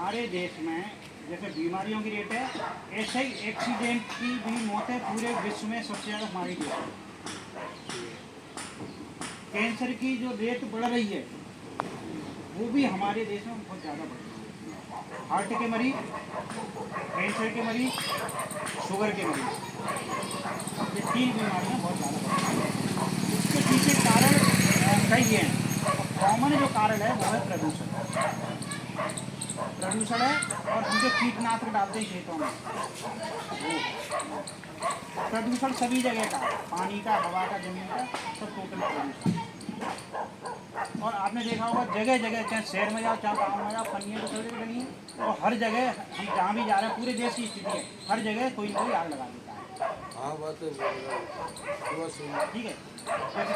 हमारे देश में जैसे बीमारियों की रेट है, ऐसे ही एक्सीडेंट की भी मौतें पूरे विश्व में सबसे ज़्यादा हमारी देश है। कैंसर की जो रेट बढ़ रही है वो भी हमारे देश में बहुत ज़्यादा बढ़ रही है। हार्ट के मरीज, कैंसर के मरीज, शुगर के मरीज, ये 3 बीमारियाँ बहुत ज़्यादा बढ़ रही हैं। इसके पीछे कारण कई हैं। कॉमन जो कारण है वो है प्रदूषण। प्रदूषण है और हम जो कीटनाशक डालते हैं खेतों में, वो प्रदूषण सभी जगह का, पानी का, हवा का, जमीन का, सब टोटल प्रदूषण। और आपने देखा होगा जगह जगह, चाहे शहर में जाओ चाहे गाँव में जाओ, पन्नियाँ तो सभी लगी हैं। और हर जगह हम जहाँ भी जा रहे हैं, पूरे देश की स्थिति है, हर जगह कोई ना कोई आग लगा देता है। हाँ बात है, ठीक है, जैसे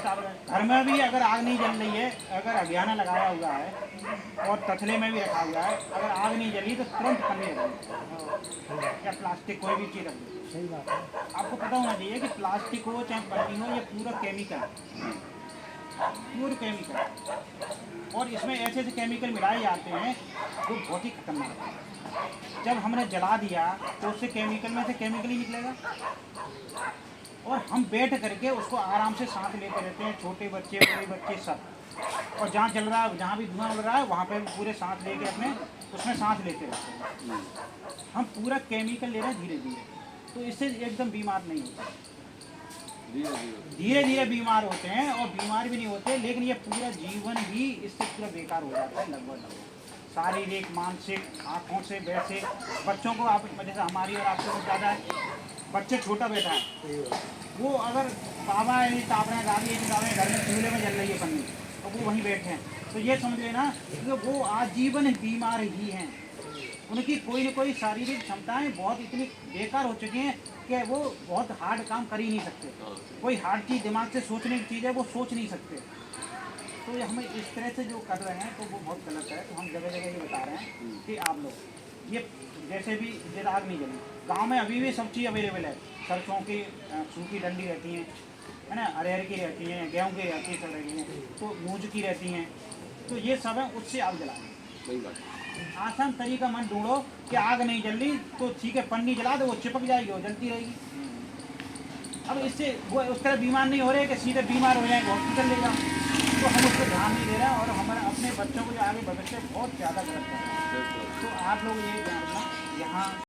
घर में भी अगर आग नहीं जल रही है, अगर अभियान लगाया हुआ है और तथले में भी रखा हुआ है, अगर आग नहीं जली तो तुरंत पन्नी रख या प्लास्टिक कोई भी चीज़ रख दो। सही बात है। आपको पता होना चाहिए कि प्लास्टिक हो चाहे पन्नी हो, ये पूरा केमिकल है, प्योर केमिकल। और इसमें ऐसे ऐसे केमिकल मिलाए जाते हैं जो बहुत ही खतरनाक है। जब हमने जला दिया तो उससे केमिकल में से केमिकल ही निकलेगा और हम बैठ करके उसको आराम से सांस लेते रहते हैं, छोटे बच्चे, बड़े बच्चे, सब। और जहाँ जल रहा है, जहाँ भी धुआं उड़ रहा है, वहाँ पे पूरे सांस लेके अपने उसमें सांस लेते रहते हैं। हम पूरा केमिकल ले रहे हैं धीरे धीरे, तो इससे एकदम बीमार नहीं होते, धीरे धीरे बीमार होते हैं और बीमार भी नहीं होते, लेकिन ये पूरा जीवन ही इससे पूरा बेकार हो जाता है लगभग। शारीरिक, मानसिक, आँखों से, वैसे बच्चों को आप जैसे हमारी और आपसे कुछ ज़्यादा है, बच्चे छोटा बैठा है, वो अगर बाबा है ताप रहे हैं, दादी है ताप रहे हैं, घर में चूल्हे में जल रही है पन्नी, तो वो वहीं बैठे हैं, तो ये समझ लेना कि वो आजीवन बीमार ही हैं। उनकी कोई न कोई शारीरिक क्षमताएं बहुत इतनी बेकार हो चुकी हैं कि वो बहुत हार्ड काम कर ही नहीं सकते। कोई हार्ड चीज़ दिमाग से सोचने की चीज़ है वो सोच नहीं सकते। तो ये हमें इस तरह से जो कर रहे हैं तो वो बहुत गलत है। तो हम जगह जगह ये बता रहे हैं कि आप लोग ये जैसे भी आग नहीं जली, गांव में अभी भी सब चीज़ अवेलेबल है। सरसों की सूखी डंडी रहती हैं, है ना, अरहर की रहती हैं, गेहूँ की रहती है, सब रहती हैं, तो मूंज की रहती हैं, तो ये सब है, उससे आग जलाएं। सही बात। आसान तरीका मन ढूंढो कि आग नहीं जल रही तो ठीक है, पन्नी जला दो, वो चिपक जाएगी, वो जलती रहेगी। अब इससे वो उस तरह बीमार नहीं हो रहे कि सीधे बीमार हो जाएंगे, हॉस्पिटल ले जाओ, तो हम उस पर ध्यान नहीं दे रहे हैं और हमारे अपने बच्चों को जो आगे भविष्य बहुत ज़्यादा गलत कर रहे हैं। तो आप लोग ये ध्यान रखना यहाँ